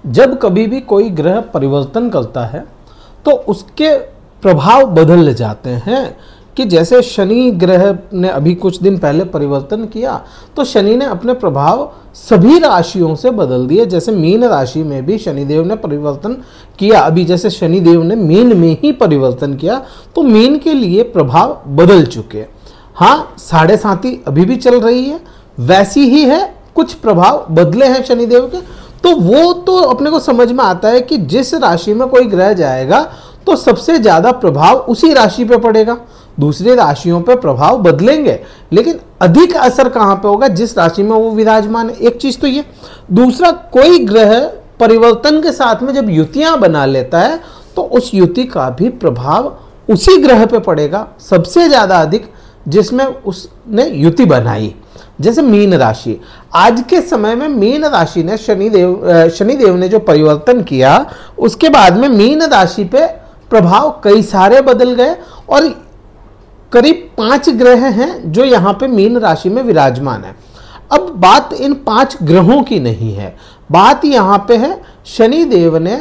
जब कभी भी कोई ग्रह परिवर्तन करता है तो उसके प्रभाव बदल जाते हैं। कि जैसे शनि ग्रह ने अभी कुछ दिन पहले परिवर्तन किया तो शनि ने अपने प्रभाव सभी राशियों से बदल दिए। जैसे मीन राशि में भी शनिदेव ने परिवर्तन किया, अभी जैसे शनिदेव ने मीन में ही परिवर्तन किया तो मीन के लिए प्रभाव बदल चुके। हाँ, 7.5 अभी भी चल रही है, वैसी ही है, कुछ प्रभाव बदले हैं शनिदेव के। तो वो तो अपने को समझ में आता है कि जिस राशि में कोई ग्रह जाएगा तो सबसे ज्यादा प्रभाव उसी राशि पे पड़ेगा। दूसरी राशियों पे प्रभाव बदलेंगे लेकिन अधिक असर कहां पे होगा, जिस राशि में वो विराजमान है। एक चीज तो ये। दूसरा, कोई ग्रह परिवर्तन के साथ में जब युतियां बना लेता है तो उस युति का भी प्रभाव उसी ग्रह पे पड़ेगा सबसे ज्यादा अधिक जिसमें उसने युति बनाई। जैसे मीन राशि, आज के समय में मीन राशि ने शनिदेव ने जो परिवर्तन किया उसके बाद में मीन राशि पे प्रभाव कई सारे बदल गए और करीब 5 ग्रह हैं जो यहाँ पे मीन राशि में विराजमान है। अब बात इन 5 ग्रहों की नहीं है, बात यहाँ पे है शनिदेव ने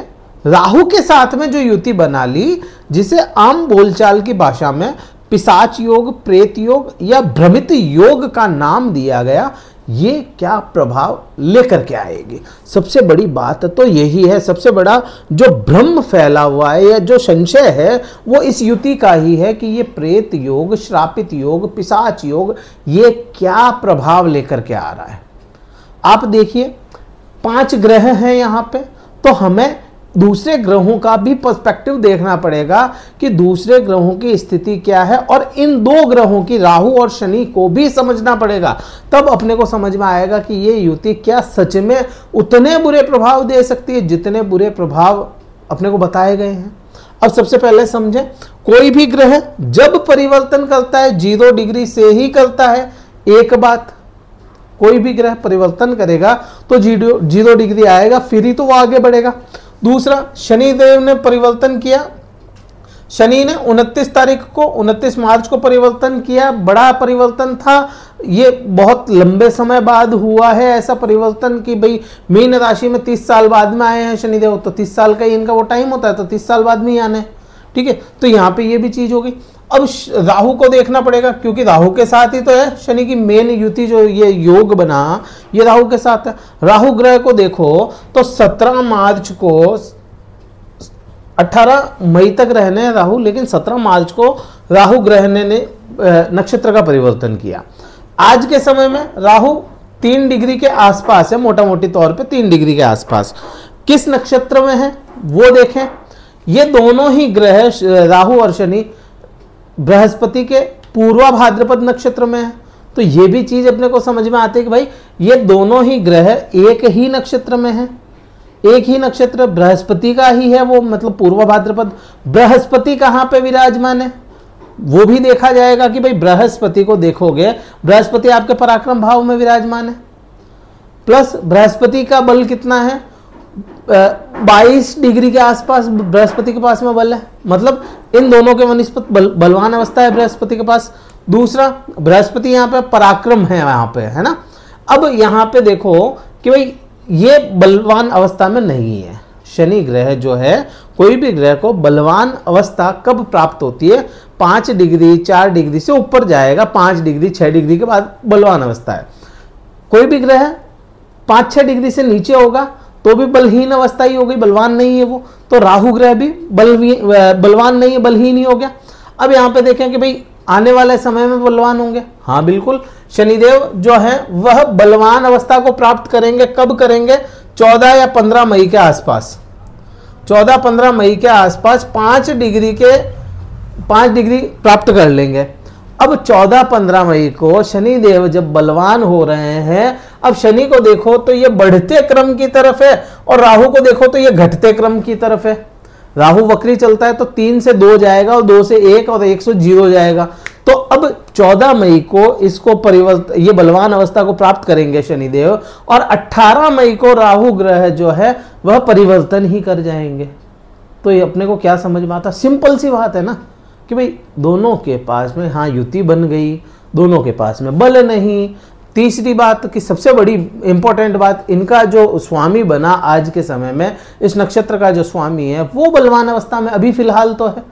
राहु के साथ में जो युति बना ली, जिसे आम बोलचाल की भाषा में पिशाच योग, प्रेत योग या भ्रमित योग का नाम दिया गया। ये क्या प्रभाव लेकर के आएगी? सबसे बड़ी बात तो यही है, सबसे बड़ा जो भ्रम फैला हुआ है या जो संशय है वो इस युति का ही है कि ये प्रेत योग, श्रापित योग, पिशाच योग, ये क्या प्रभाव लेकर के आ रहा है। आप देखिए 5 ग्रह हैं यहाँ पे, तो हमें दूसरे ग्रहों का भी पर्सपेक्टिव देखना पड़ेगा कि दूसरे ग्रहों की स्थिति क्या है और इन 2 ग्रहों की, राहु और शनि को भी समझना पड़ेगा। तब अपने को समझ में आएगा कि ये युति क्या सच में उतने बुरे प्रभाव दे सकती है जितने बुरे प्रभाव अपने को बताए गए हैं। अब सबसे पहले समझें, कोई भी ग्रह जब परिवर्तन करता है 0 डिग्री से ही करता है। एक बात, कोई भी ग्रह परिवर्तन करेगा तो 0 डिग्री आएगा, फिर ही तो वो आगे बढ़ेगा। दूसरा, शनिदेव ने परिवर्तन किया, शनि ने 29 मार्च को परिवर्तन किया, बड़ा परिवर्तन था। ये बहुत लंबे समय बाद हुआ है ऐसा परिवर्तन कि भाई मीन राशि में 30 साल बाद में आए हैं शनिदेव, तो 30 साल का ही इनका वो टाइम होता है, तो 30 साल बाद में ही आने। ठीक है, तो यहाँ पे ये भी चीज होगी। अब राहु को देखना पड़ेगा क्योंकि राहु के साथ ही तो है शनि की मेन युति, जो ये योग बना ये राहु के साथ है। राहु ग्रह को देखो तो 17 मार्च को, 18 मई तक रहने हैं राहु, लेकिन 17 मार्च को राहु ग्रह ने नक्षत्र का परिवर्तन किया। आज के समय में राहु 3 डिग्री के आसपास है, मोटा मोटी तौर पे 3 डिग्री के आसपास। किस नक्षत्र में है वो देखें। ये दोनों ही ग्रह, राहु और शनि, बृहस्पति के पूर्वा भाद्रपद नक्षत्र में है। तो ये भी चीज अपने को समझ में आती है कि भाई ये दोनों ही ग्रह एक ही नक्षत्र में है, एक ही नक्षत्र बृहस्पति का ही है वो, मतलब पूर्वा भाद्रपद। बृहस्पति कहाँ पे विराजमान है वो भी देखा जाएगा कि भाई बृहस्पति को देखोगे, बृहस्पति आपके पराक्रम भाव में विराजमान है, प्लस बृहस्पति का बल कितना है, 22 डिग्री के आसपास बृहस्पति के पास में बल है। मतलब इन दोनों के वनिस्पत बलवान अवस्था है बृहस्पति के पास। दूसरा, बृहस्पति यहाँ पे पराक्रम है, यहाँ पे है ना। अब यहाँ पे देखो कि भाई ये बलवान अवस्था में नहीं है। शनि ग्रह जो है, कोई भी ग्रह को बलवान अवस्था कब प्राप्त होती है, 5 डिग्री 4 डिग्री से ऊपर जाएगा, 5 डिग्री 6 डिग्री के बाद बलवान अवस्था है। कोई भी ग्रह 5-6 डिग्री से नीचे होगा तो भी बलहीन अवस्था ही हो गई, बलवान नहीं है वो। तो राहु ग्रह भी बलवान नहीं है, बलहीन ही हो गया। अब यहाँ पे देखें कि भाई आने वाले समय में बलवान होंगे। हाँ बिल्कुल, शनिदेव जो है वह बलवान अवस्था को प्राप्त करेंगे। कब करेंगे? 14 या 15 मई के आसपास, 14-15 मई के आसपास 5 डिग्री प्राप्त कर लेंगे। अब 14-15 मई को शनिदेव जब बलवान हो रहे हैं, अब शनि को देखो तो ये बढ़ते क्रम की तरफ है और राहु को देखो तो ये घटते क्रम की तरफ है। राहु वक्री चलता है तो 3 से 2 जाएगा और 2 से 1 और 1 से 0 जाएगा। तो अब 14 मई को इसको ये बलवान अवस्था को प्राप्त करेंगे शनिदेव, और 18 मई को राहु ग्रह जो है वह परिवर्तन ही कर जाएंगे। तो ये अपने को क्या समझ में आता? सिंपल सी बात है ना कि भाई दोनों के पास में हाँ युति बन गई, दोनों के पास में बल नहीं, तीसरी बात की सबसे बड़ी इंपॉर्टेंट बात, इनका जो स्वामी बना आज के समय में, इस नक्षत्र का जो स्वामी है वो बलवान अवस्था में अभी फिलहाल तो है।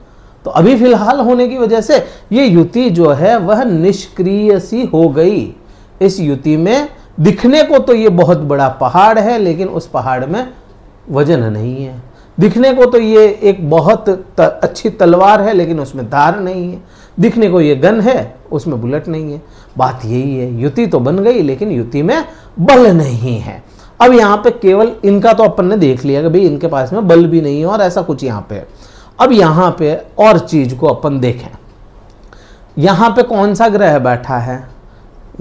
तो अभी फिलहाल होने की वजह से ये युति जो है वह निष्क्रिय सी हो गई। इस युति में दिखने को तो ये बहुत बड़ा पहाड़ है, लेकिन उस पहाड़ में वजन नहीं है। दिखने को तो ये एक बहुत अच्छी तलवार है, लेकिन उसमें धार नहीं है। दिखने को ये गन है, उसमें बुलेट नहीं है। बात यही है, युति तो बन गई लेकिन युति में बल नहीं है। अब यहाँ पे केवल इनका तो अपन ने देख लिया कि भाई इनके पास में बल भी नहीं है और ऐसा कुछ यहाँ पे है। अब यहाँ पे और चीज को अपन देखें, यहाँ पे कौन सा ग्रह बैठा है?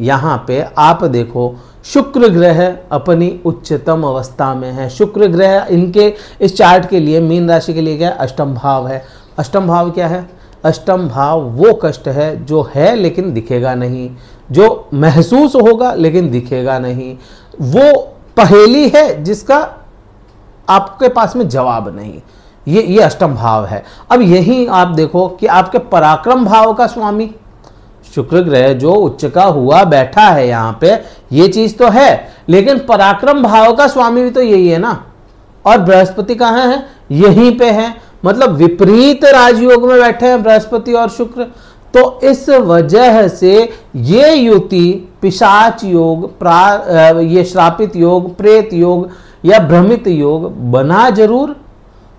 यहाँ पे आप देखो शुक्र ग्रह अपनी उच्चतम अवस्था में है। शुक्र ग्रह इनके इस चार्ट के लिए, मीन राशि के लिए क्या है? अष्टम भाव है। अष्टम भाव क्या है? अष्टम भाव वो कष्ट है जो है लेकिन दिखेगा नहीं, जो महसूस होगा लेकिन दिखेगा नहीं, वो पहेली है जिसका आपके पास में जवाब नहीं। ये अष्टम भाव है। अब यही आप देखो कि आपके पराक्रम भाव का स्वामी शुक्र ग्रह जो उच्च का हुआ बैठा है यहाँ पे, ये चीज तो है, लेकिन पराक्रम भाव का स्वामी भी तो यही है ना। और बृहस्पति कहाँ है? यहीं पे है, मतलब विपरीत राजयोग में बैठे हैं बृहस्पति और शुक्र। तो इस वजह से ये युति पिशाच योग, ये श्रापित योग, प्रेत योग या भ्रमित योग बना जरूर,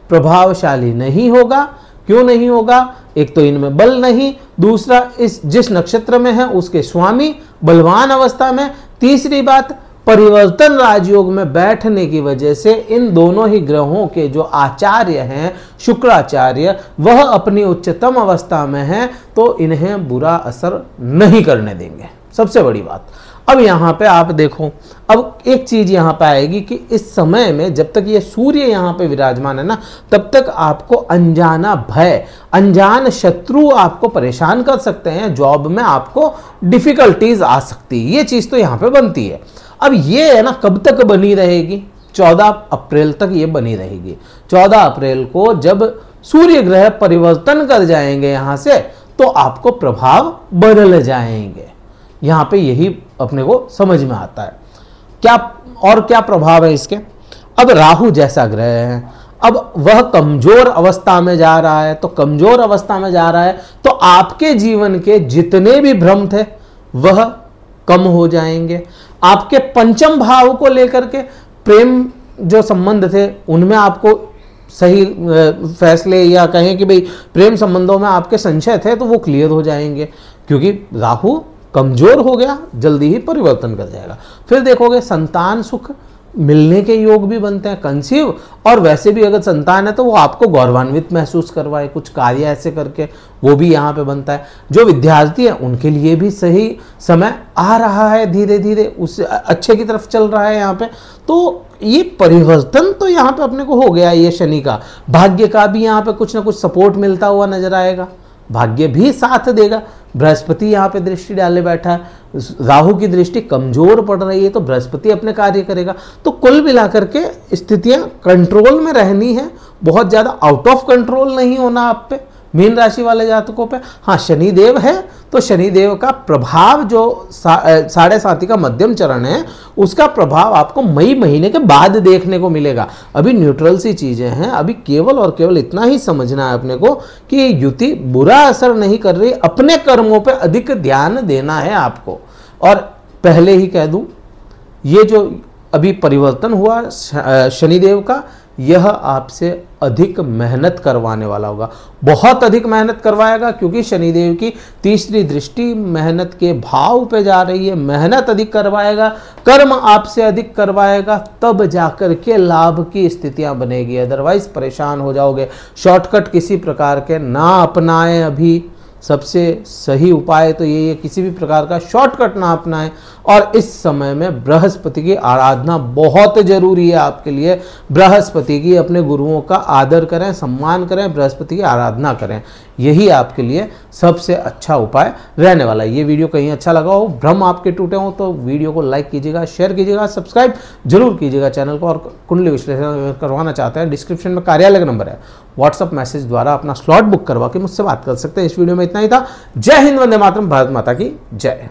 प्रभावशाली नहीं होगा। क्यों नहीं होगा? एक तो इनमें बल नहीं, दूसरा इस जिस नक्षत्र में है उसके स्वामी बलवान अवस्था में, तीसरी बात परिवर्तन राजयोग में बैठने की वजह से इन दोनों ही ग्रहों के जो आचार्य हैं शुक्राचार्य, वह अपनी उच्चतम अवस्था में हैं, तो इन्हें बुरा असर नहीं करने देंगे। सबसे बड़ी बात। अब यहाँ पे आप देखो, अब एक चीज यहाँ पे आएगी कि इस समय में जब तक ये सूर्य यहाँ पे विराजमान है ना, तब तक आपको अनजाना भय, अनजान शत्रु आपको परेशान कर सकते हैं। जॉब में आपको डिफिकल्टीज आ सकती है, ये चीज तो यहाँ पे बनती है। अब ये है ना, कब तक बनी रहेगी? 14 अप्रैल तक ये बनी रहेगी। 14 अप्रैल को जब सूर्य ग्रह परिवर्तन कर जाएंगे यहाँ से, तो आपको प्रभाव बदल जाएंगे। यहाँ पे यही अपने को समझ में आता है। क्या और क्या प्रभाव है इसके? अब राहु जैसा ग्रह है, अब वह कमजोर अवस्था में जा रहा है, तो कमजोर अवस्था में जा रहा है तो आपके जीवन के जितने भी भ्रम थे वह कम हो जाएंगे। आपके पंचम भाव को लेकर के प्रेम जो संबंध थे उनमें आपको सही फैसले, या कहें कि भाई प्रेम संबंधों में आपके संशय थे तो वो क्लियर हो जाएंगे, क्योंकि राहु कमजोर हो गया, जल्दी ही परिवर्तन कर जाएगा। फिर देखोगे संतान सुख मिलने के योग भी बनते हैं, कंसीव, और वैसे भी अगर संतान है तो वो आपको गौरवान्वित महसूस करवाए कुछ कार्य ऐसे करके, वो भी यहाँ पे बनता है। जो विद्यार्थी हैं उनके लिए भी सही समय आ रहा है, धीरे धीरे उस अच्छे की तरफ चल रहा है यहाँ पे। तो ये परिवर्तन तो यहाँ पे अपने को हो गया। ये शनि का, भाग्य का भी यहाँ पे कुछ ना कुछ सपोर्ट मिलता हुआ नजर आएगा, भाग्य भी साथ देगा। बृहस्पति यहाँ पे दृष्टि डाले बैठा है, राहु की दृष्टि कमजोर पड़ रही है तो बृहस्पति अपने कार्य करेगा। तो कुल मिलाकर के स्थितियां कंट्रोल में रहनी है, बहुत ज्यादा आउट ऑफ कंट्रोल नहीं होना आप पे, मीन राशि वाले जातकों पे। हाँ, शनिदेव है तो शनिदेव का प्रभाव जो 7.5 का मध्यम चरण है, उसका प्रभाव आपको मई महीने के बाद देखने को मिलेगा। अभी न्यूट्रल सी चीजें हैं, अभी केवल और केवल इतना ही समझना है अपने को कि ये युति बुरा असर नहीं कर रही, अपने कर्मों पे अधिक ध्यान देना है आपको। और पहले ही कह दूं, ये जो अभी परिवर्तन हुआ शनिदेव का, यह आपसे अधिक मेहनत करवाने वाला होगा, बहुत अधिक मेहनत करवाएगा, क्योंकि शनिदेव की तीसरी दृष्टि मेहनत के भाव पे जा रही है। मेहनत अधिक करवाएगा, कर्म आपसे अधिक करवाएगा, तब जाकर के लाभ की स्थितियां बनेगी, अदरवाइज परेशान हो जाओगे। शॉर्टकट किसी प्रकार के ना अपनाएं। अभी सबसे सही उपाय तो यही है, किसी भी प्रकार का शॉर्टकट ना अपनाएं। और इस समय में बृहस्पति की आराधना बहुत जरूरी है आपके लिए। बृहस्पति की, अपने गुरुओं का आदर करें, सम्मान करें, बृहस्पति की आराधना करें, यही आपके लिए सबसे अच्छा उपाय रहने वाला है। ये वीडियो कहीं अच्छा लगा हो, भ्रम आपके टूटे हो, तो वीडियो को लाइक कीजिएगा, शेयर कीजिएगा, सब्सक्राइब जरूर कीजिएगा चैनल को। और कुंडली विश्लेषण करवाना चाहते हैं, डिस्क्रिप्शन में कार्यालय का नंबर है, व्हाट्सअप मैसेज द्वारा अपना स्लॉट बुक करवा के मुझसे बात कर सकते हैं। इस वीडियो में इतना ही था। जय हिंद, वंदे मातरम, भारत माता की जय।